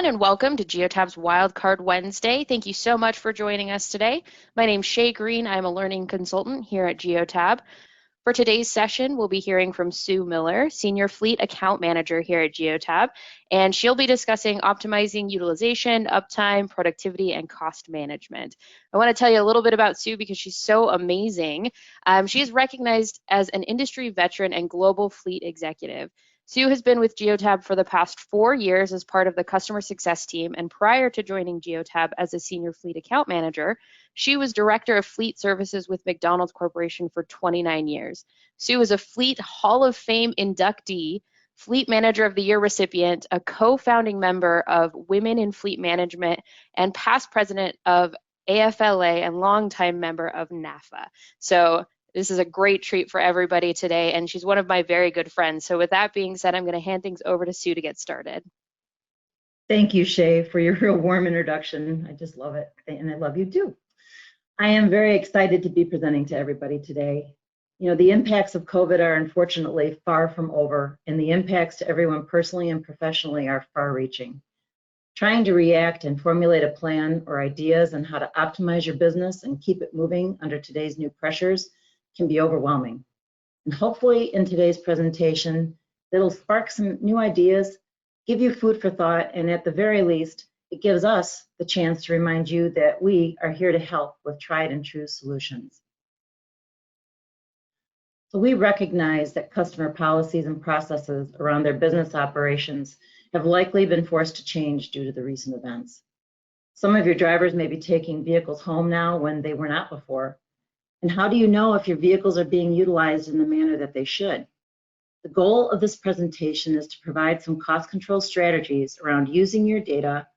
everyone, and welcome to Geotab's Wildcard Wednesday. Thank you so much for joining us today. My name's Shay Green. I'm a learning consultant here at Geotab. For today's session, we'll be hearing from Sue Miller, Senior Fleet Account Manager here at Geotab, and she'll be discussing optimizing utilization, uptime, productivity, and cost management. I want to tell you a little bit about Sue because she's so amazing. She is recognized as an industry veteran and global fleet executive. Sue has been with Geotab for the past 4 years as part of the customer success team, and prior to joining Geotab as a senior fleet account manager, she was director of fleet services with McDonald's Corporation for 29 years. Sue is a Fleet Hall of Fame inductee, Fleet Manager of the Year recipient, a co-founding member of Women in Fleet Management, and past president of AFLA and longtime member of NAFA. So this is a great treat for everybody today, and she's one of my very good friends. So with that being said, I'm going to hand things over to Sue to get started. Thank you, Shay, for your real warm introduction. I just love it, and I love you too. I am very excited to be presenting to everybody today. You know, the impacts of COVID are unfortunately far from over, and the impacts to everyone personally and professionally are far-reaching. Trying to react and formulate a plan or ideas on how to optimize your business and keep it moving under today's new pressures can be overwhelming. And hopefully in today's presentation, it'll spark some new ideas, give you food for thought, and at the very least, it gives us the chance to remind you that we are here to help with tried and true solutions. So we recognize that customer policies and processes around their business operations have likely been forced to change due to the recent events. Some of your drivers may be taking vehicles home now when they were not before. And how do you know if your vehicles are being utilized in the manner that they should? The goal of this presentation is to provide some cost control strategies around using your data,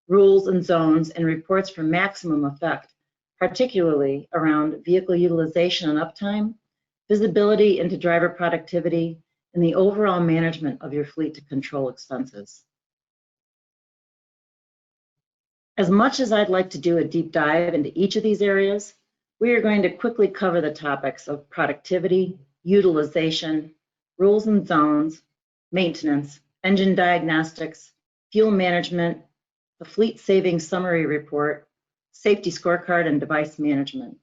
rules and zones, and reports for maximum effect, particularly around vehicle utilization and uptime, visibility into driver productivity, and the overall management of your fleet to control expenses. As much as I'd like to do a deep dive into each of these areas, we are going to quickly cover the topics of productivity, utilization, rules and zones, maintenance, engine diagnostics, fuel management, the fleet savings summary report, safety scorecard, and device management.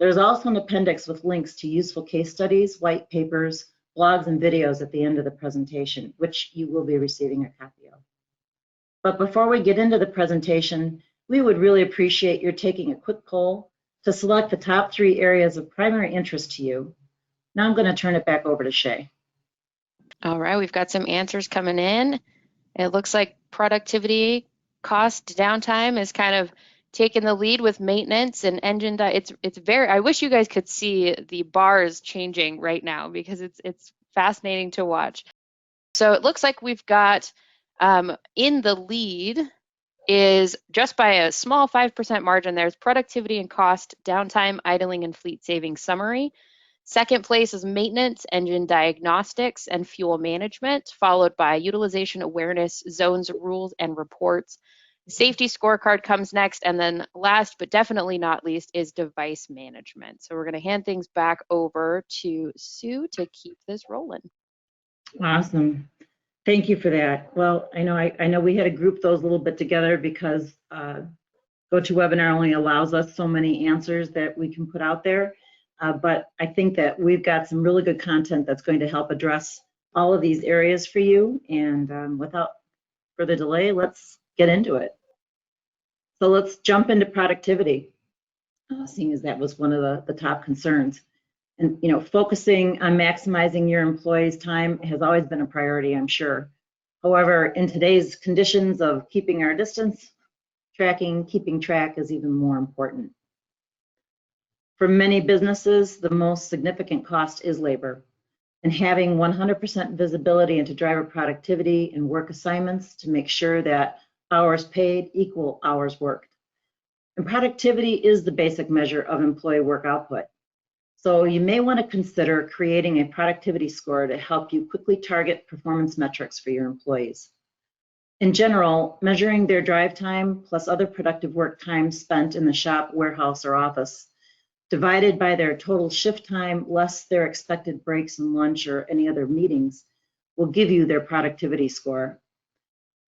There's also an appendix with links to useful case studies, white papers, blogs, and videos at the end of the presentation, which you will be receiving a copy of. But before we get into the presentation, we would really appreciate your taking a quick poll to select the top 3 areas of primary interest to you. Now I'm going to turn it back over to Shay. All right, we've got some answers coming in. It looks like productivity, cost, downtime is kind of taking the lead with maintenance and engine. It's very. I wish you guys could see the bars changing right now because it's fascinating to watch. So it looks like we've got in the lead is just by a small 5% margin. There's productivity and cost, downtime, idling, and fleet saving summary. Second place is maintenance, engine diagnostics, and fuel management, followed by utilization, awareness, zones, rules, and reports. Safety scorecard comes next, and then last but definitely not least is device management. So we're going to hand things back over to Sue to keep this rolling. Awesome. Thank you for that. Well, I know we had to group those a little bit together because GoToWebinar only allows us so many answers that we can put out there. But I think that we've got some really good content that's going to help address all of these areas for you. And without further delay, let's get into it. So let's jump into productivity, seeing as that was one of the top concerns. And you know, focusing on maximizing your employees' time has always been a priority, I'm sure. However, in today's conditions of keeping our distance, keeping track is even more important. For many businesses, the most significant cost is labor, and having 100% visibility into driver productivity and work assignments to make sure that hours paid equal hours worked. And productivity is the basic measure of employee work output. So you may want to consider creating a productivity score to help you quickly target performance metrics for your employees. In general, measuring their drive time plus other productive work time spent in the shop, warehouse, or office, divided by their total shift time less their expected breaks and lunch or any other meetings, will give you their productivity score.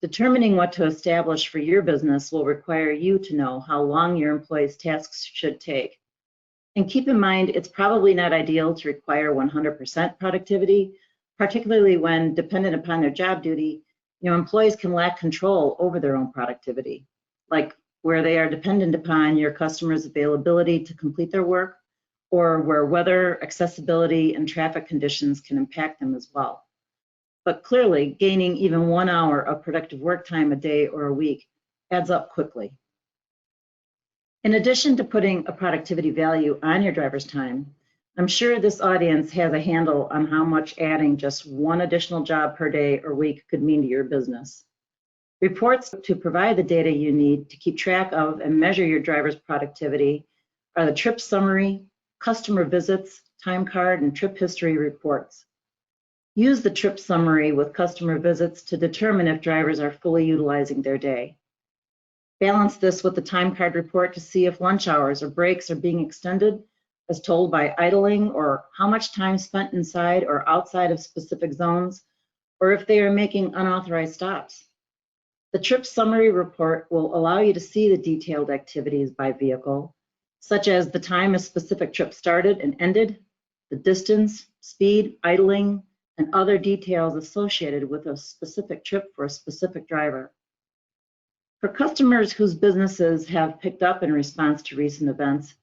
Determining what to establish for your business will require you to know how long your employees' tasks should take. And keep in mind, it's probably not ideal to require 100% productivity, particularly when dependent upon their job duty, employees can lack control over their own productivity, like where they are dependent upon your customers' availability to complete their work, or where weather, accessibility, and traffic conditions can impact them as well. But clearly, gaining even 1 hour of productive work time a day or a week adds up quickly. In addition to putting a productivity value on your driver's time, I'm sure this audience has a handle on how much adding just one additional job per day or week could mean to your business. Reports to provide the data you need to keep track of and measure your driver's productivity are the trip summary, customer visits, time card, and trip history reports. Use the trip summary with customer visits to determine if drivers are fully utilizing their day. Balance this with the time card report to see if lunch hours or breaks are being extended as told by idling, or how much time spent inside or outside of specific zones, or if they are making unauthorized stops. The trip summary report will allow you to see the detailed activities by vehicle, such as the time a specific trip started and ended, the distance, speed, idling, and other details associated with a specific trip for a specific driver. For customers whose businesses have picked up in response to recent events,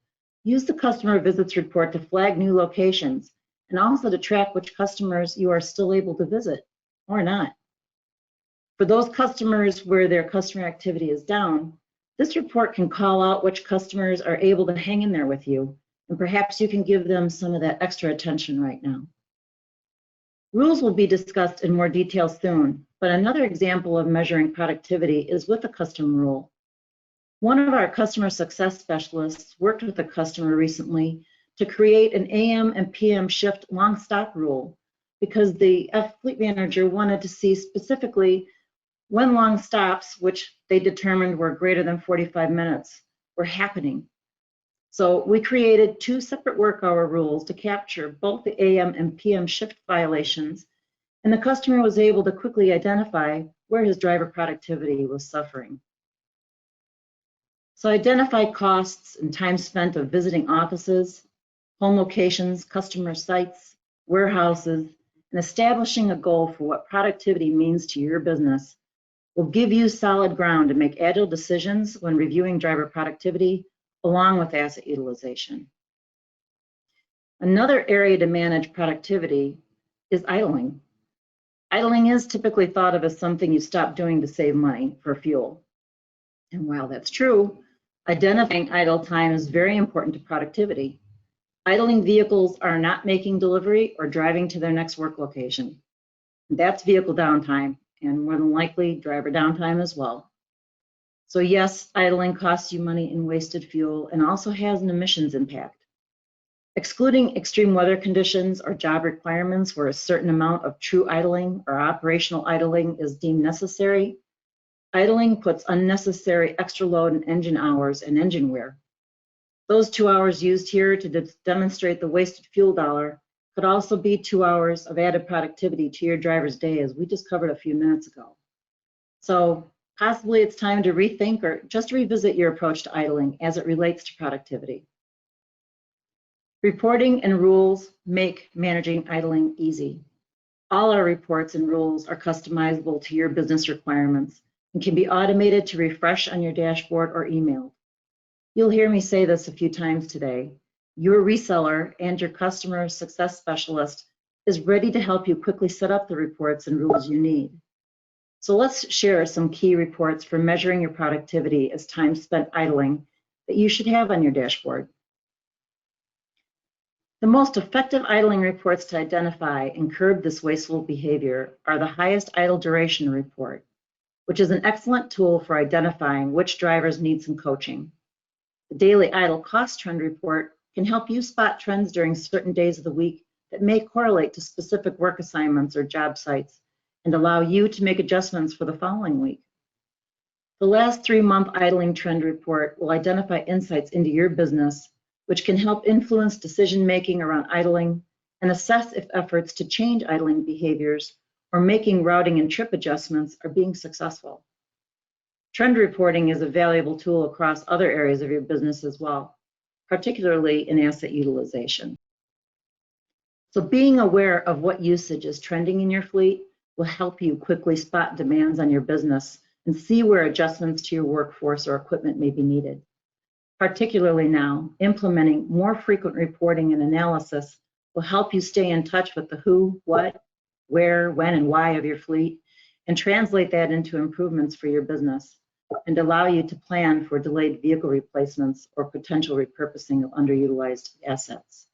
use the customer visits report to flag new locations and also to track which customers you are still able to visit or not. For those customers where their customer activity is down, this report can call out which customers are able to hang in there with you, and perhaps you can give them some of that extra attention right now. Rules will be discussed in more detail soon, but another example of measuring productivity is with a custom rule. One of our customer success specialists worked with a customer recently to create an AM and PM shift long stop rule because the fleet manager wanted to see specifically when long stops, which they determined were greater than 45 minutes, were happening. So we created 2 separate work hour rules to capture both the AM and PM shift violations, and the customer was able to quickly identify where his driver productivity was suffering. So identify costs and time spent of visiting offices, home locations, customer sites, warehouses, and establishing a goal for what productivity means to your business will give you solid ground to make agile decisions when reviewing driver productivity along with asset utilization. Another area to manage productivity is idling. Idling is typically thought of as something you stop doing to save money for fuel. And while that's true, identifying idle time is very important to productivity. Idling vehicles are not making delivery or driving to their next work location. That's vehicle downtime, and more than likely driver downtime as well. So yes, idling costs you money in wasted fuel and also has an emissions impact. Excluding extreme weather conditions or job requirements where a certain amount of true idling or operational idling is deemed necessary, idling puts unnecessary extra load in engine hours and engine wear. Those 2 hours used here to demonstrate the wasted fuel dollar could also be 2 hours of added productivity to your driver's day, as we just covered a few minutes ago. So possibly it's time to rethink or just revisit your approach to idling as it relates to productivity. Reporting and rules make managing idling easy. All our reports and rules are customizable to your business requirements and can be automated to refresh on your dashboard or emailed. You'll hear me say this a few times today. Your reseller and your customer success specialist is ready to help you quickly set up the reports and rules you need. So let's share some key reports for measuring your productivity as time spent idling that you should have on your dashboard. The most effective idling reports to identify and curb this wasteful behavior are the highest idle duration report, which is an excellent tool for identifying which drivers need some coaching. The daily idle cost trend report can help you spot trends during certain days of the week that may correlate to specific work assignments or job sites and allow you to make adjustments for the following week. The last 3-month idling trend report will identify insights into your business, which can help influence decision-making around idling and assess if efforts to change idling behaviors or making routing and trip adjustments are being successful. Trend reporting is a valuable tool across other areas of your business as well, particularly in asset utilization. So being aware of what usage is trending in your fleet will help you quickly spot demands on your business and see where adjustments to your workforce or equipment may be needed. Particularly now, implementing more frequent reporting and analysis will help you stay in touch with the who, what, where, when, and why of your fleet, and translate that into improvements for your business, and allow you to plan for delayed vehicle replacements or potential repurposing of underutilized assets.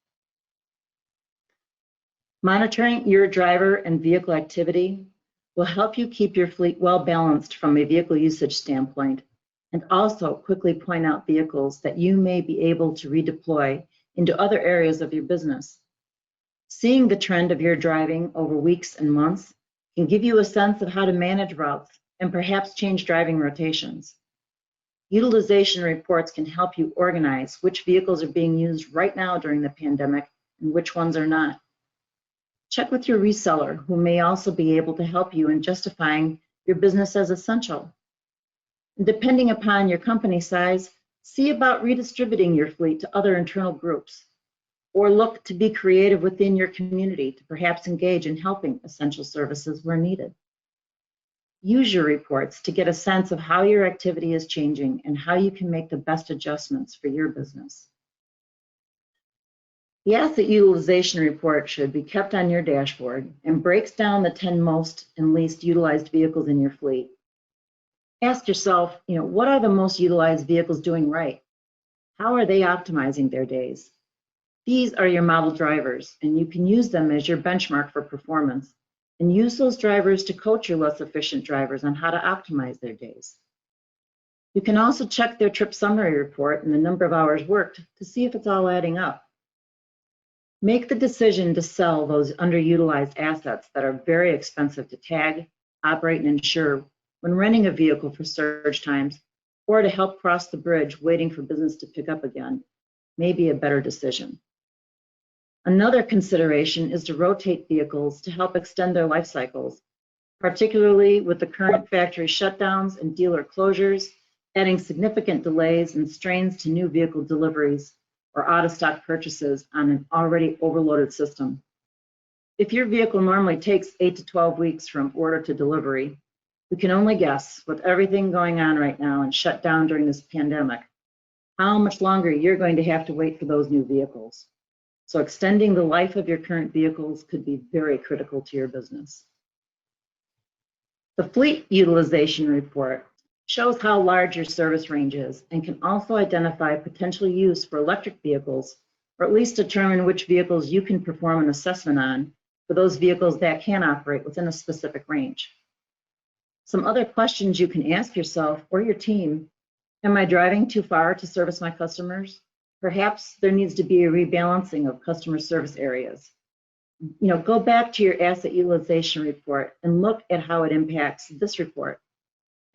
Monitoring your driver and vehicle activity will help you keep your fleet well balanced from a vehicle usage standpoint, and also quickly point out vehicles that you may be able to redeploy into other areas of your business. Seeing the trend of your driving over weeks and months can give you a sense of how to manage routes and perhaps change driving rotations. Utilization reports can help you organize which vehicles are being used right now during the pandemic and which ones are not. Check with your reseller, who may also be able to help you in justifying your business as essential. And depending upon your company size, see about redistributing your fleet to other internal groups, or look to be creative within your community to perhaps engage in helping essential services where needed. Use your reports to get a sense of how your activity is changing and how you can make the best adjustments for your business. The asset utilization report should be kept on your dashboard and breaks down the 10 most and least utilized vehicles in your fleet. Ask yourself, what are the most utilized vehicles doing right? How are they optimizing their days? These are your model drivers, and you can use them as your benchmark for performance, and use those drivers to coach your less efficient drivers on how to optimize their days. You can also check their trip summary report and the number of hours worked to see if it's all adding up. Make the decision to sell those underutilized assets that are very expensive to tag, operate, and insure when renting a vehicle for surge times, or to help cross the bridge waiting for business to pick up again, may be a better decision. Another consideration is to rotate vehicles to help extend their life cycles, particularly with the current factory shutdowns and dealer closures, adding significant delays and strains to new vehicle deliveries or out-of-stock purchases on an already overloaded system. If your vehicle normally takes 8 to 12 weeks from order to delivery, we can only guess, with everything going on right now and shut down during this pandemic, how much longer you're going to have to wait for those new vehicles. So extending the life of your current vehicles could be very critical to your business. The fleet utilization report shows how large your service range is and can also identify potential use for electric vehicles, or at least determine which vehicles you can perform an assessment on for those vehicles that can operate within a specific range. Some other questions you can ask yourself or your team: am I driving too far to service my customers? Perhaps there needs to be a rebalancing of customer service areas. Go back to your asset utilization report and look at how it impacts this report.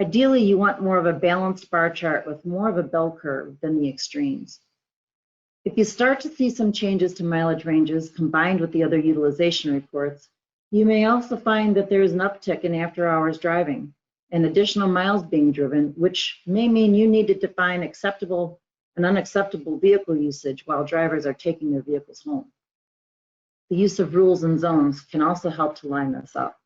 Ideally, you want more of a balanced bar chart with more of a bell curve than the extremes. If you start to see some changes to mileage ranges combined with the other utilization reports, you may also find that there is an uptick in after-hours driving and additional miles being driven, which may mean you need to define acceptable and unacceptable vehicle usage while drivers are taking their vehicles home. The use of rules and zones can also help to line this up.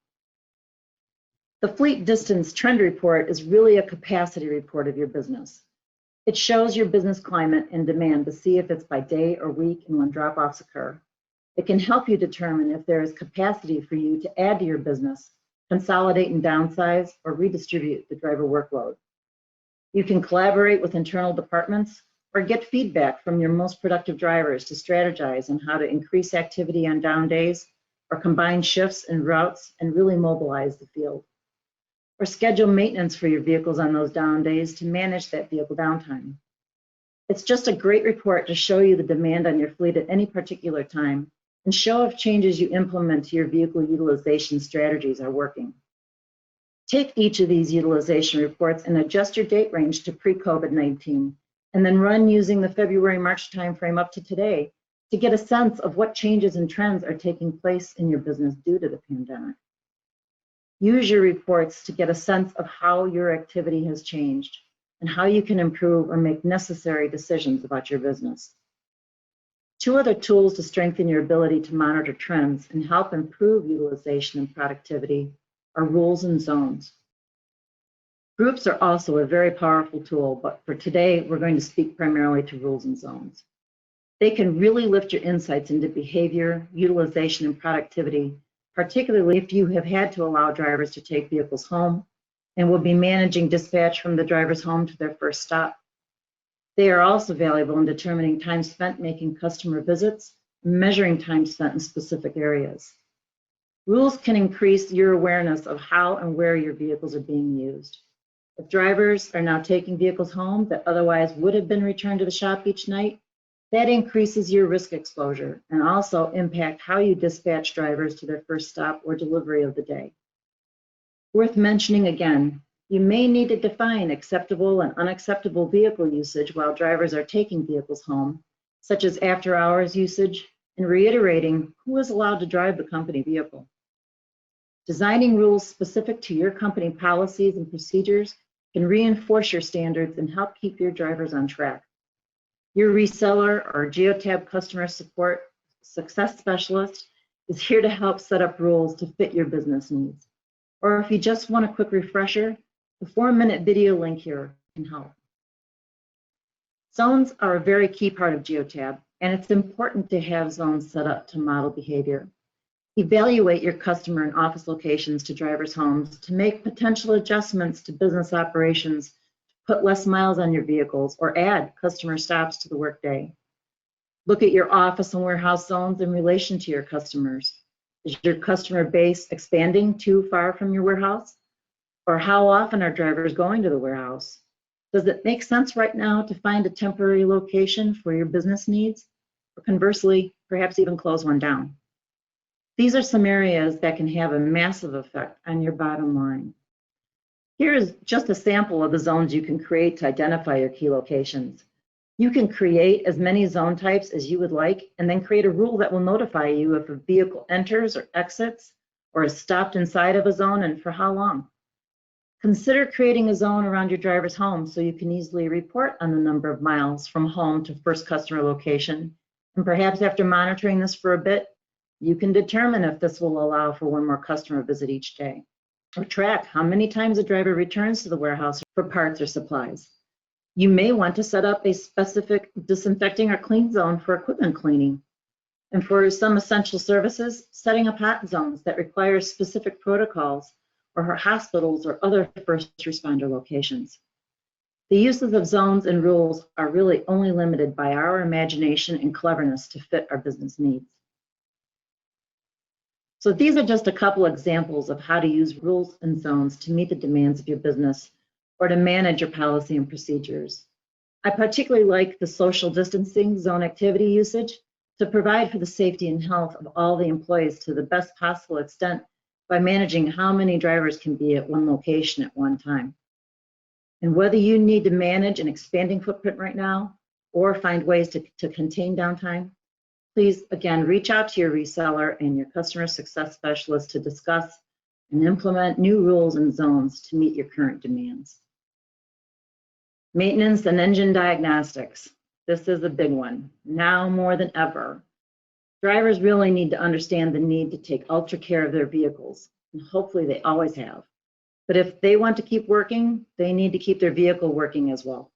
The fleet distance trend report is really a capacity report of your business. It shows your business climate and demand to see if it's by day or week and when drop-offs occur. It can help you determine if there is capacity for you to add to your business, consolidate and downsize, or redistribute the driver workload. You can collaborate with internal departments or get feedback from your most productive drivers to strategize on how to increase activity on down days, or combine shifts and routes and really mobilize the field. Or schedule maintenance for your vehicles on those down days to manage that vehicle downtime. It's just a great report to show you the demand on your fleet at any particular time and show if changes you implement to your vehicle utilization strategies are working. Take each of these utilization reports and adjust your date range to pre-COVID-19, and then run using the February-March timeframe up to today to get a sense of what changes and trends are taking place in your business due to the pandemic. Use your reports to get a sense of how your activity has changed and how you can improve or make necessary decisions about your business. Two other tools to strengthen your ability to monitor trends and help improve utilization and productivity are rules and zones. Groups are also a very powerful tool, but for today, we're going to speak primarily to rules and zones. They can really lift your insights into behavior, utilization, and productivity, particularly if you have had to allow drivers to take vehicles home and will be managing dispatch from the driver's home to their first stop. They are also valuable in determining time spent making customer visits, measuring time spent in specific areas. Rules can increase your awareness of how and where your vehicles are being used. If drivers are now taking vehicles home that otherwise would have been returned to the shop each night, that increases your risk exposure and also impact how you dispatch drivers to their first stop or delivery of the day. Worth mentioning again, you may need to define acceptable and unacceptable vehicle usage while drivers are taking vehicles home, such as after-hours usage, and reiterating who is allowed to drive the company vehicle. Designing rules specific to your company policies and procedures can reinforce your standards and help keep your drivers on track. Your reseller or Geotab customer support success specialist is here to help set up rules to fit your business needs. Or if you just want a quick refresher, the 4-minute video link here can help. Zones are a very key part of Geotab, and it's important to have zones set up to model behavior. Evaluate your customer and office locations to drivers' homes to make potential adjustments to business operations, put less miles on your vehicles, or add customer stops to the workday. Look at your office and warehouse zones in relation to your customers. Is your customer base expanding too far from your warehouse? Or how often are drivers going to the warehouse? Does it make sense right now to find a temporary location for your business needs? Or conversely, perhaps even close one down? These are some areas that can have a massive effect on your bottom line. Here is just a sample of the zones you can create to identify your key locations. You can create as many zone types as you would like, and then create a rule that will notify you if a vehicle enters or exits, or is stopped inside of a zone and for how long. Consider creating a zone around your driver's home so you can easily report on the number of miles from home to first customer location. And perhaps after monitoring this for a bit, you can determine if this will allow for one more customer visit each day. Or track how many times a driver returns to the warehouse for parts or supplies. You may want to set up a specific disinfecting or clean zone for equipment cleaning. And for some essential services, setting up hot zones that require specific protocols, or hospitals or other first responder locations. The uses of zones and rules are really only limited by our imagination and cleverness to fit our business needs. So these are just a couple examples of how to use rules and zones to meet the demands of your business or to manage your policy and procedures. I particularly like the social distancing zone activity usage to provide for the safety and health of all the employees to the best possible extent by managing how many drivers can be at one location at one time. And whether you need to manage an expanding footprint right now or find ways to contain downtime, please, again, reach out to your reseller and your customer success specialist to discuss and implement new rules and zones to meet your current demands. Maintenance and engine diagnostics. This is a big one, now more than ever. Drivers really need to understand the need to take ultra care of their vehicles, and hopefully they always have. But if they want to keep working, they need to keep their vehicle working as well.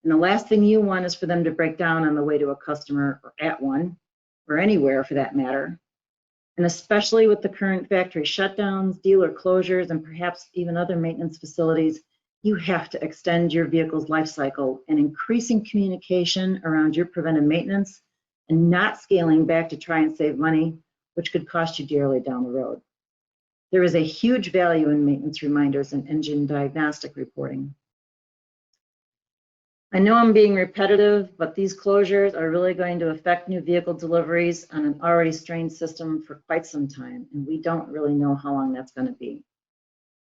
And the last thing you want is for them to break down on the way to a customer or at one, or anywhere for that matter. And especially with the current factory shutdowns, dealer closures, and perhaps even other maintenance facilities, you have to extend your vehicle's life cycle and increasing communication around your preventive maintenance and not scaling back to try and save money, which could cost you dearly down the road. There is a huge value in maintenance reminders and engine diagnostic reporting. I know I'm being repetitive, but these closures are really going to affect new vehicle deliveries on an already strained system for quite some time, and we don't really know how long that's going to be.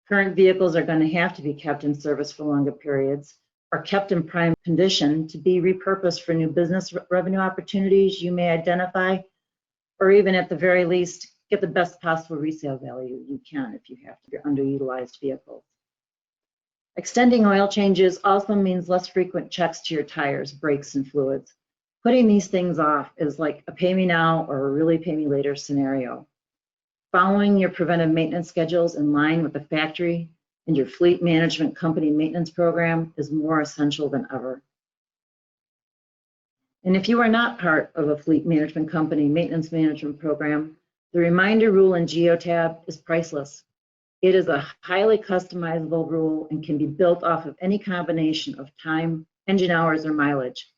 Current vehicles are going to have to be kept in service for longer periods or kept in prime condition to be repurposed for new business revenue opportunities you may identify, or even at the very least, get the best possible resale value you can if you have to, your underutilized vehicles. Extending oil changes also means less frequent checks to your tires, brakes, and fluids. Putting these things off is like a pay me now or a really pay me later scenario. Following your preventive maintenance schedules in line with the factory and your fleet management company maintenance program is more essential than ever. And if you are not part of a fleet management company maintenance management program, the reminder rule in Geotab is priceless. It is a highly customizable rule and can be built off of any combination of time, engine hours, or mileage.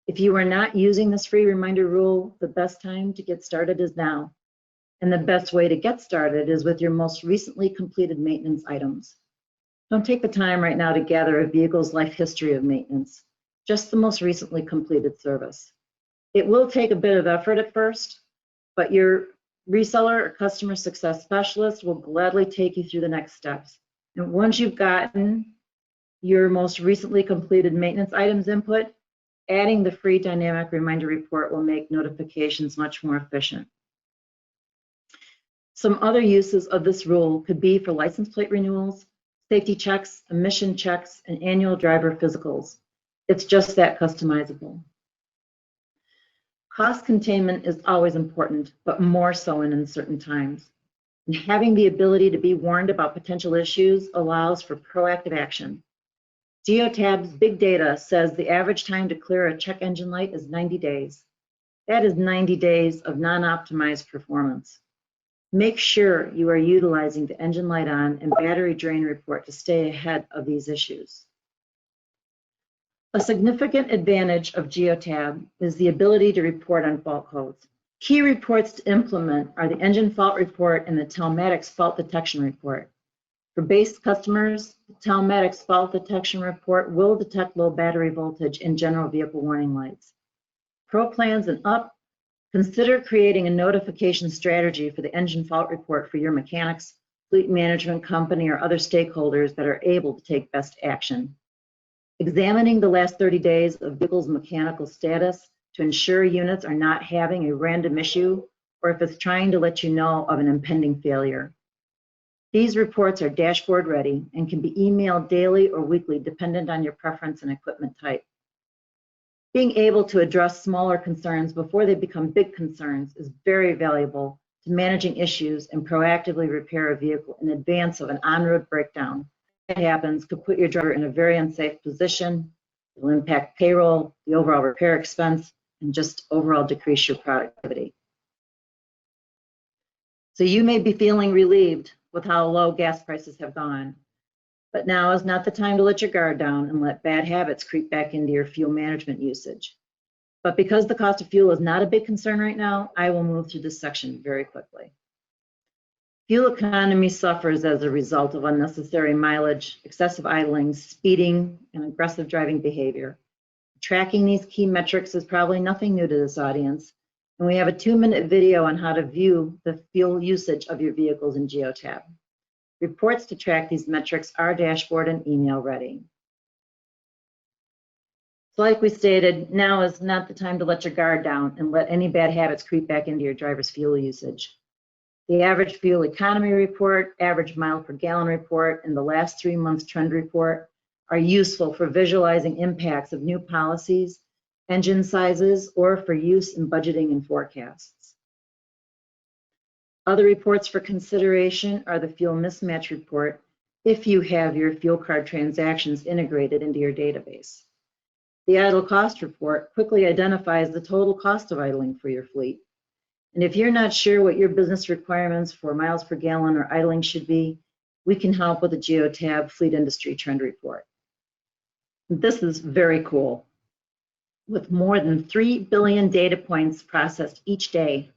If you are not using this free reminder rule, the best time to get started is now. And the best way to get started is with your most recently completed maintenance items. Don't take the time right now to gather a vehicle's life history of maintenance, just the most recently completed service. It will take a bit of effort at first, but your reseller or customer success specialist will gladly take you through the next steps. And once you've gotten your most recently completed maintenance items input, adding the free dynamic reminder report will make notifications much more efficient. Some other uses of this rule could be for license plate renewals, safety checks, emission checks, and annual driver physicals. It's just that customizable. Cost containment is always important, but more so in uncertain times. And having the ability to be warned about potential issues allows for proactive action. Geotab's big data says the average time to clear a check engine light is 90 days. That is 90 days of non-optimized performance. Make sure you are utilizing the engine light on and battery drain report to stay ahead of these issues. A significant advantage of Geotab is the ability to report on fault codes. Key reports to implement are the engine fault report and the telematics fault detection report. For base customers, the telematics fault detection report will detect low battery voltage and general vehicle warning lights. Pro plans and up, consider creating a notification strategy for the engine fault report for your mechanics, fleet management company, or other stakeholders that are able to take best action. Examining the last 30 days of vehicle's mechanical status to ensure units are not having a random issue or if it's trying to let you know of an impending failure. These reports are dashboard ready and can be emailed daily or weekly dependent on your preference and equipment type. Being able to address smaller concerns before they become big concerns is very valuable to managing issues and proactively repair a vehicle in advance of an on-road breakdown. If that happens, could put your driver in a very unsafe position. It will impact payroll, the overall repair expense, and just overall decrease your productivity. So you may be feeling relieved with how low gas prices have gone, but now is not the time to let your guard down and let bad habits creep back into your fuel management usage. But because the cost of fuel is not a big concern right now, I will move through this section very quickly. Fuel economy suffers as a result of unnecessary mileage, excessive idling, speeding, and aggressive driving behavior. Tracking these key metrics is probably nothing new to this audience, and we have a 2-minute video on how to view the fuel usage of your vehicles in Geotab. Reports to track these metrics are dashboard and email ready. So like we stated, now is not the time to let your guard down and let any bad habits creep back into your driver's fuel usage. The average fuel economy report, average mile per gallon report, and the last 3 months trend report are useful for visualizing impacts of new policies, engine sizes, or for use in budgeting and forecasts. Other reports for consideration are the fuel mismatch report if you have your fuel card transactions integrated into your database. The idle cost report quickly identifies the total cost of idling for your fleet. And if you're not sure what your business requirements for miles per gallon or idling should be, we can help with the Geotab Fleet Industry Trend Report. This is very cool. With more than 3 billion data points processed each day,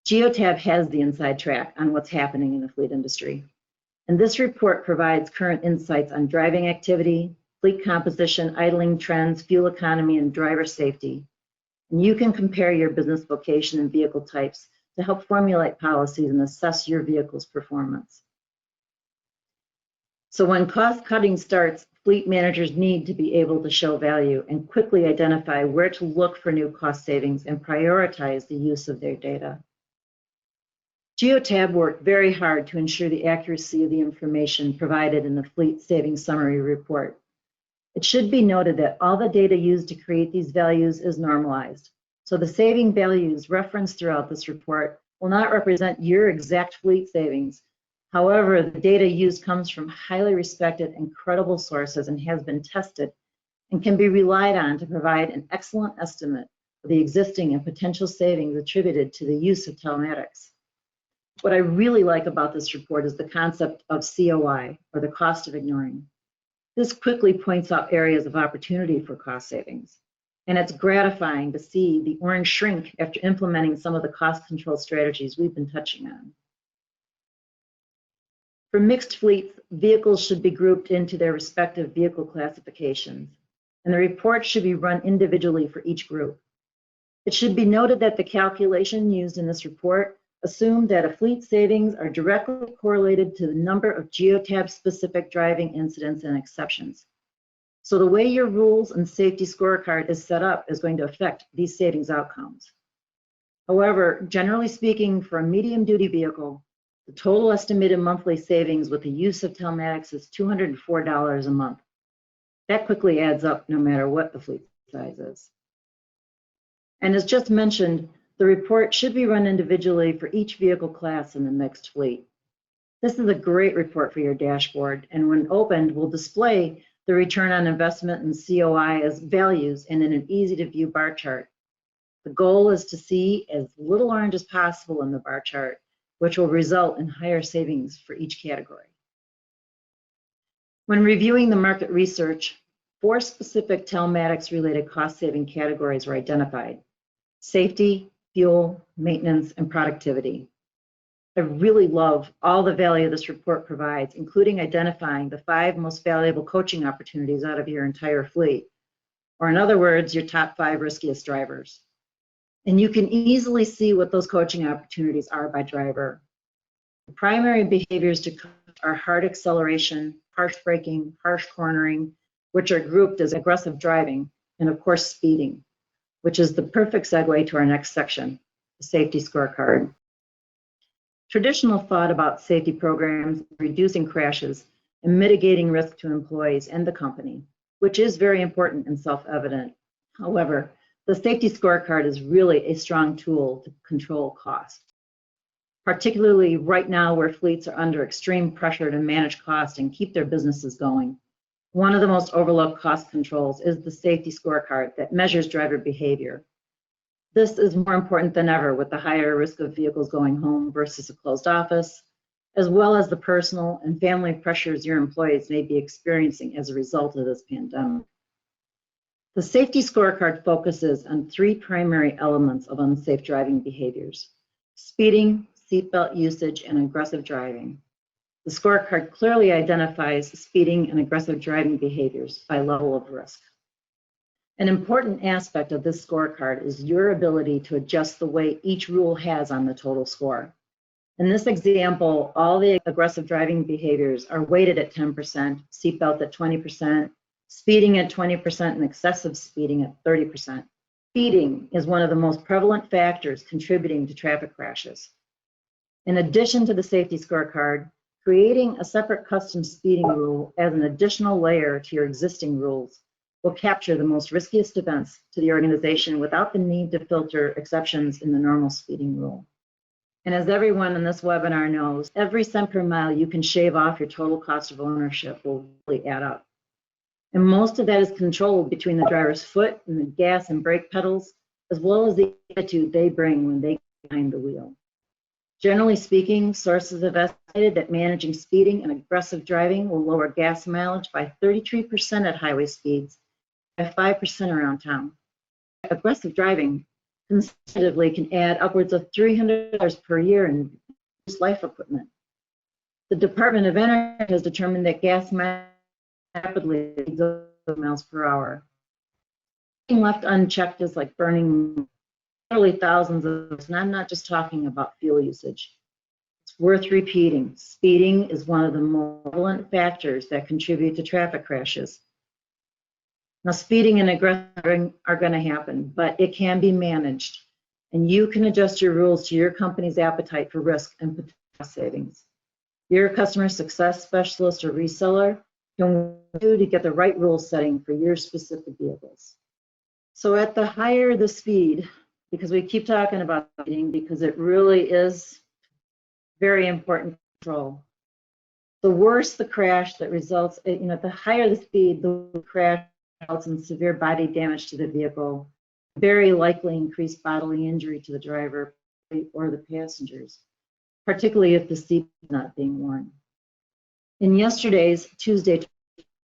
Geotab has the inside track on what's happening in the fleet industry. And this report provides current insights on driving activity, fleet composition, idling trends, fuel economy, and driver safety. And you can compare your business location and vehicle types to help formulate policies and assess your vehicle's performance. So when cost cutting starts, fleet managers need to be able to show value and quickly identify where to look for new cost savings and prioritize the use of their data. Geotab worked very hard to ensure the accuracy of the information provided in the Fleet Savings Summary report. It should be noted that all the data used to create these values is normalized. So the saving values referenced throughout this report will not represent your exact fleet savings. However, the data used comes from highly respected and credible sources and has been tested and can be relied on to provide an excellent estimate of the existing and potential savings attributed to the use of telematics. What I really like about this report is the concept of COI, or the cost of ignoring. This quickly points out areas of opportunity for cost savings. And it's gratifying to see the orange shrink after implementing some of the cost control strategies we've been touching on. For mixed fleets, vehicles should be grouped into their respective vehicle classifications, and the report should be run individually for each group. It should be noted that the calculation used in this report assumed that a fleet savings are directly correlated to the number of Geotab-specific driving incidents and exceptions. So the way your rules and safety scorecard is set up is going to affect these savings outcomes. However, generally speaking, for a medium-duty vehicle, the total estimated monthly savings with the use of telematics is $204 a month. That quickly adds up no matter what the fleet size is. And as just mentioned, the report should be run individually for each vehicle class in the mixed fleet. This is a great report for your dashboard, and when opened, will display the return on investment and COI as values and in an easy-to-view bar chart. The goal is to see as little orange as possible in the bar chart, which will result in higher savings for each category. When reviewing the market research, 4 specific telematics-related cost-saving categories were identified: safety, fuel, maintenance, and productivity. I really love all the value this report provides, including identifying the 5 most valuable coaching opportunities out of your entire fleet, or in other words, your top 5 riskiest drivers. And you can easily see what those coaching opportunities are by driver. The primary behaviors to coach are hard acceleration, harsh braking, harsh cornering, which are grouped as aggressive driving, and of course, speeding, which is the perfect segue to our next section, the safety scorecard. Traditional thought about safety programs, reducing crashes, and mitigating risk to employees and the company, which is very important and self-evident. However, the safety scorecard is really a strong tool to control cost, particularly right now where fleets are under extreme pressure to manage cost and keep their businesses going. One of the most overlooked cost controls is the safety scorecard that measures driver behavior. This is more important than ever with the higher risk of vehicles going home versus a closed office, as well as the personal and family pressures your employees may be experiencing as a result of this pandemic. The safety scorecard focuses on 3 primary elements of unsafe driving behaviors: speeding, seatbelt usage, and aggressive driving. The scorecard clearly identifies speeding and aggressive driving behaviors by level of risk. An important aspect of this scorecard is your ability to adjust the weight each rule has on the total score. In this example, all the aggressive driving behaviors are weighted at 10%, seatbelt at 20%, speeding at 20%, and excessive speeding at 30%. Speeding is one of the most prevalent factors contributing to traffic crashes. In addition to the safety scorecard, creating a separate custom speeding rule as an additional layer to your existing rules will capture the most riskiest events to the organization without the need to filter exceptions in the normal speeding rule. And as everyone in this webinar knows, every cent per mile you can shave off your total cost of ownership will really add up. And most of that is controlled between the driver's foot and the gas and brake pedals, as well as the attitude they bring when they get behind the wheel. Generally speaking, sources have estimated that managing speeding and aggressive driving will lower gas mileage by 33% at highway speeds, by 5% around town. Aggressive driving consecutively can add upwards of $300 per year in used life equipment. The Department of Energy has determined that gas mileage rapidly exceeds miles per hour. Being left unchecked is like burning literally thousands of us, and I'm not just talking about fuel usage. It's worth repeating. Speeding is one of the most prevalent factors that contribute to traffic crashes. Now, speeding and aggressive driving are going to happen, but it can be managed. and you can adjust your rules to your company's appetite for risk and potential savings. Your customer success specialist or reseller can work with you to get the right rule setting for your specific vehicles. So at the higher the speed, because we keep talking about speeding because it really is very important control. The worse the crash that results, the higher the speed, the crash results in severe body damage to the vehicle, very likely increased bodily injury to the driver or the passengers, particularly if the seat is not being worn. In yesterday's Tuesday,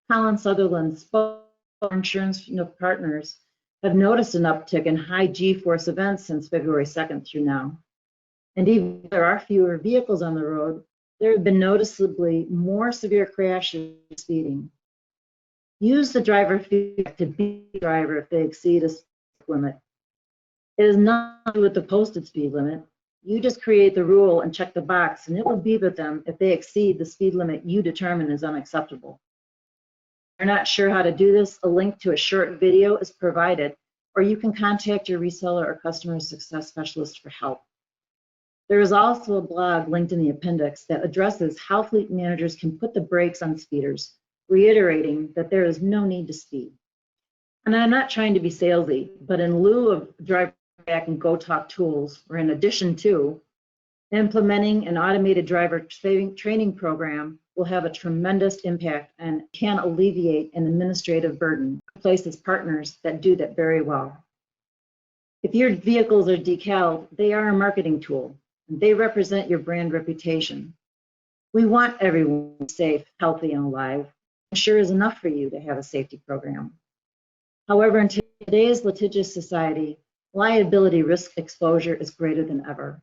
Colin Sutherland spoke to insurance partners have noticed an uptick in high G-force events since February 2nd through now. And even if there are fewer vehicles on the road, there have been noticeably more severe crashes and speeding. Use the driver feedback to beat the driver if they exceed a speed limit. It is not with the posted speed limit. You just create the rule and check the box, and it will beep at them if they exceed the speed limit you determine is unacceptable. If you're not sure how to do this, a link to a short video is provided, or you can contact your reseller or customer success specialist for help. There is also a blog linked in the appendix that addresses how fleet managers can put the brakes on speeders, reiterating that there is no need to speed. And I'm not trying to be salesy, but in lieu of driver feedback and go talk tools, or in addition to, implementing an automated driver training program will have a tremendous impact and can alleviate an administrative burden for places partners that do that very well. If your vehicles are decaled, they are a marketing tool. They represent your brand reputation. We want everyone safe, healthy, and alive. It sure is enough for you to have a safety program. However, in today's litigious society, liability risk exposure is greater than ever.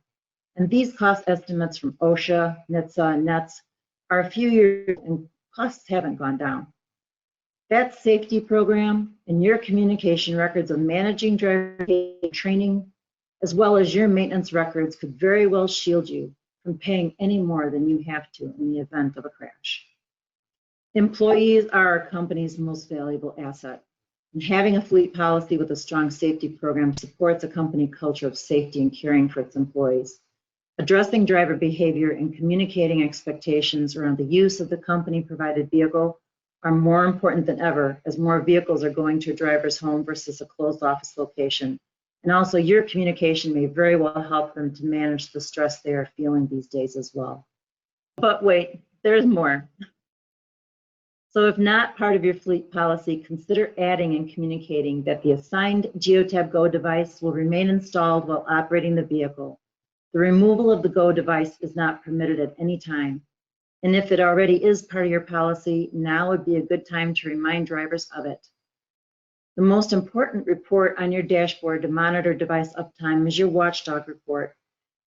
And these cost estimates from OSHA, NHTSA, and NETS are a few years and costs haven't gone down. That safety program and your communication records of managing driver training, as well as your maintenance records, could very well shield you from paying any more than you have to in the event of a crash. Employees are our company's most valuable asset, and having a fleet policy with a strong safety program supports a company culture of safety and caring for its employees. Addressing driver behavior and communicating expectations around the use of the company-provided vehicle are more important than ever as more vehicles are going to a driver's home versus a closed office location. And also, your communication may very well help them to manage the stress they are feeling these days as well. But wait, there's more. So if not part of your fleet policy, consider adding and communicating that the assigned Geotab Go device will remain installed while operating the vehicle. The removal of the Go device is not permitted at any time. And if it already is part of your policy, now would be a good time to remind drivers of it. The most important report on your dashboard to monitor device uptime is your watchdog report,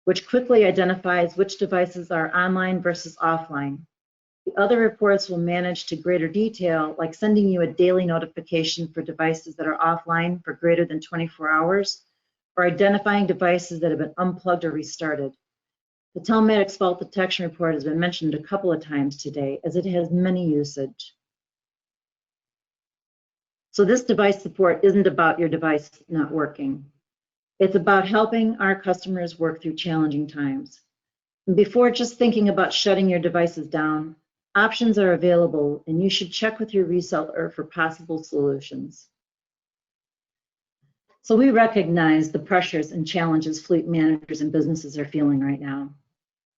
which quickly identifies which devices are online versus offline. The other reports will manage to greater detail, like sending you a daily notification for devices that are offline for greater than 24 hours, or identifying devices that have been unplugged or restarted. The telematics fault detection report has been mentioned a couple of times today, as it has many usage. So this device support isn't about your device not working. It's about helping our customers work through challenging times. And before just thinking about shutting your devices down, options are available, and you should check with your reseller for possible solutions. So we recognize the pressures and challenges fleet managers and businesses are feeling right now,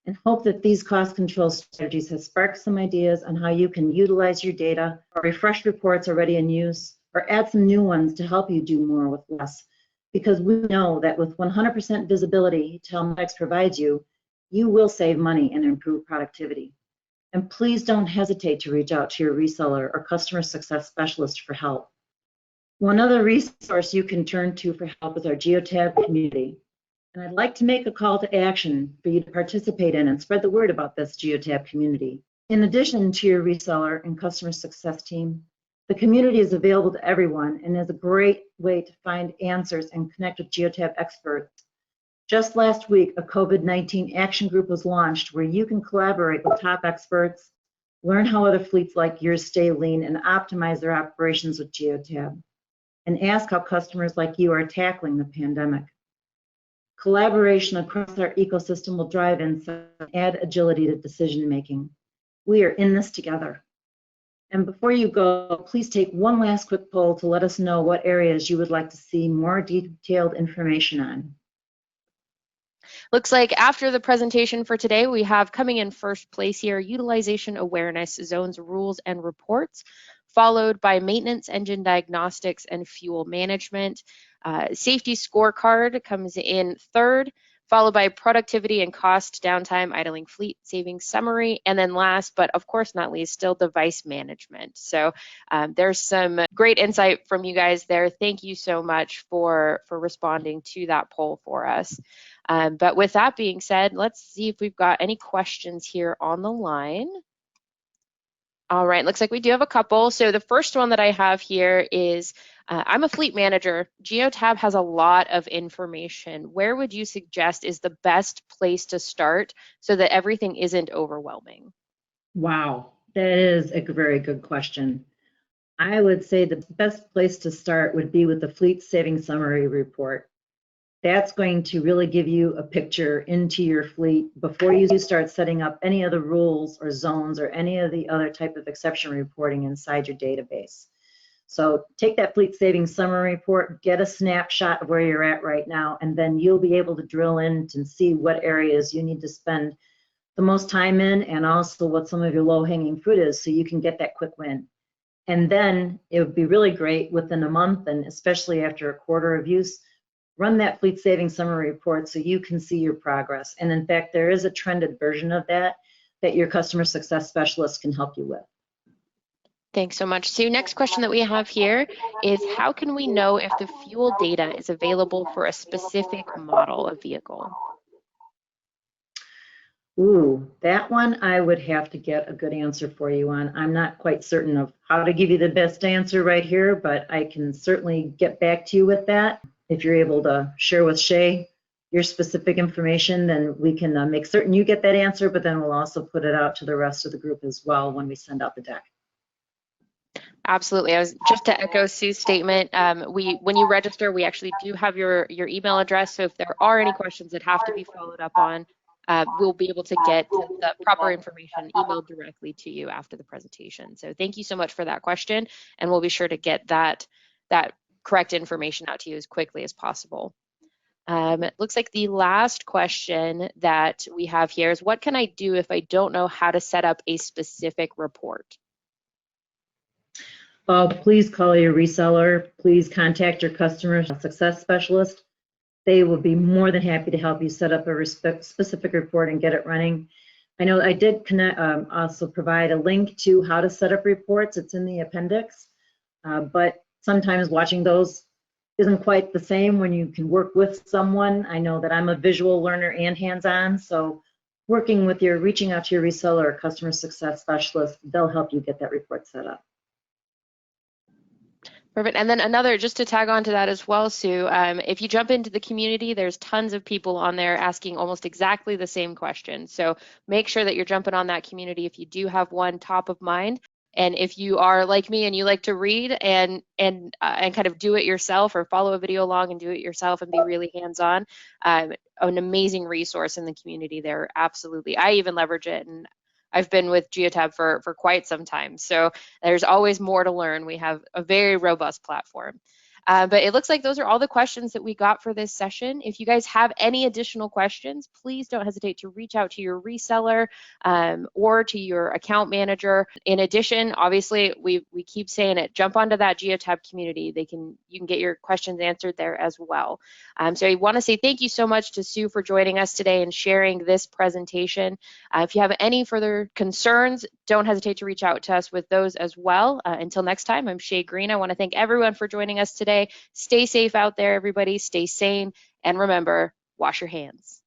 and hope that these cost control strategies have sparked some ideas on how you can utilize your data, or refresh reports already in use, or add some new ones to help you do more with less. Because we know that with 100% visibility telematics provides you, you will save money and improve productivity. And please don't hesitate to reach out to your reseller or customer success specialist for help. One other resource you can turn to for help is our Geotab community. And I'd like to make a call to action for you to participate in and spread the word about this Geotab community. In addition to your reseller and customer success team, the community is available to everyone and is a great way to find answers and connect with Geotab experts. Just last week, a COVID-19 action group was launched where you can collaborate with top experts, learn how other fleets like yours stay lean and optimize their operations with Geotab, and ask how customers like you are tackling the pandemic. Collaboration across our ecosystem will drive insight and add agility to decision making. We are in this together. And before you go, please take one last quick poll to let us know what areas you would like to see more detailed information on. Looks like after the presentation for today, we have coming in first place here, utilization awareness, zones, rules, and reports, followed by maintenance, engine diagnostics, and fuel management. Safety scorecard comes in third, followed by productivity and cost, downtime, idling fleet, savings summary, and then last, but of course not least, still device management. So there's some great insight from you guys there. Thank you so much for responding to that poll for us. But with that being said, let's see if we've got any questions here on the line. All right, looks like we do have a couple. So the first one that I have here is, I'm a fleet manager. Geotab has a lot of information. Where would you suggest is the best place to start so that everything isn't overwhelming? Wow, that is a very good question. I would say the best place to start would be with the Fleet Saving Summary Report. That's going to really give you a picture into your fleet before you start setting up any of the rules or zones or any of the other type of exception reporting inside your database. So take that Fleet Saving Summary Report, get a snapshot of where you're at right now, and then you'll be able to drill in and see what areas you need to spend the most time in, and also what some of your low-hanging fruit is, so you can get that quick win. And then it would be really great within a month, and especially after a quarter of use, run that Fleet Saving Summary Report so you can see your progress. And in fact, there is a trended version of that your customer success specialist can help you with. Thanks so much, Sue. Next question that we have here is, how can we know if the fuel data is available for a specific model of vehicle? Ooh, that one I would have to get a good answer for you on. I'm not quite certain of how to give you the best answer right here, but I can certainly get back to you with that. If you're able to share with Shay your specific information, then we can make certain you get that answer, but then we'll also put it out to the rest of the group as well when we send out the deck. Absolutely. Just to echo Sue's statement, when you register, we actually do have your email address. So if there are any questions that have to be followed up on, we'll be able to get the proper information emailed directly to you after the presentation. So thank you so much for that question, and we'll be sure to get that correct information out to you as quickly as possible. It looks like the last question that we have here is, what can I do if I don't know how to set up a specific report? Please call your reseller. Please contact your customer success specialist. They will be more than happy to help you set up a specific report and get it running. I know I did also provide a link to how to set up reports. It's in the appendix, but sometimes watching those isn't quite the same when you can work with someone. I know that I'm a visual learner and hands-on, so reaching out to your reseller or customer success specialist, they'll help you get that report set up. Perfect. And then another, just to tag on to that as well, Sue, if you jump into the community, there's tons of people on there asking almost exactly the same question. So make sure that you're jumping on that community if you do have one top of mind. And if you are like me and you like to read and kind of do it yourself, or follow a video along and do it yourself and be really hands-on, an amazing resource in the community there. Absolutely. I even leverage it, and I've been with Geotab for quite some time. So there's always more to learn. We have a very robust platform. But it looks like those are all the questions that we got for this session. If you guys have any additional questions, please don't hesitate to reach out to your reseller or to your account manager. In addition, obviously, we keep saying it, jump onto that Geotab community. You can get your questions answered there as well. So I want to say thank you so much to Sue for joining us today and sharing this presentation. If you have any further concerns, don't hesitate to reach out to us with those as well. Until next time, I'm Shay Green. I want to thank everyone for joining us today. Stay safe out there, everybody. Stay sane. And remember, wash your hands.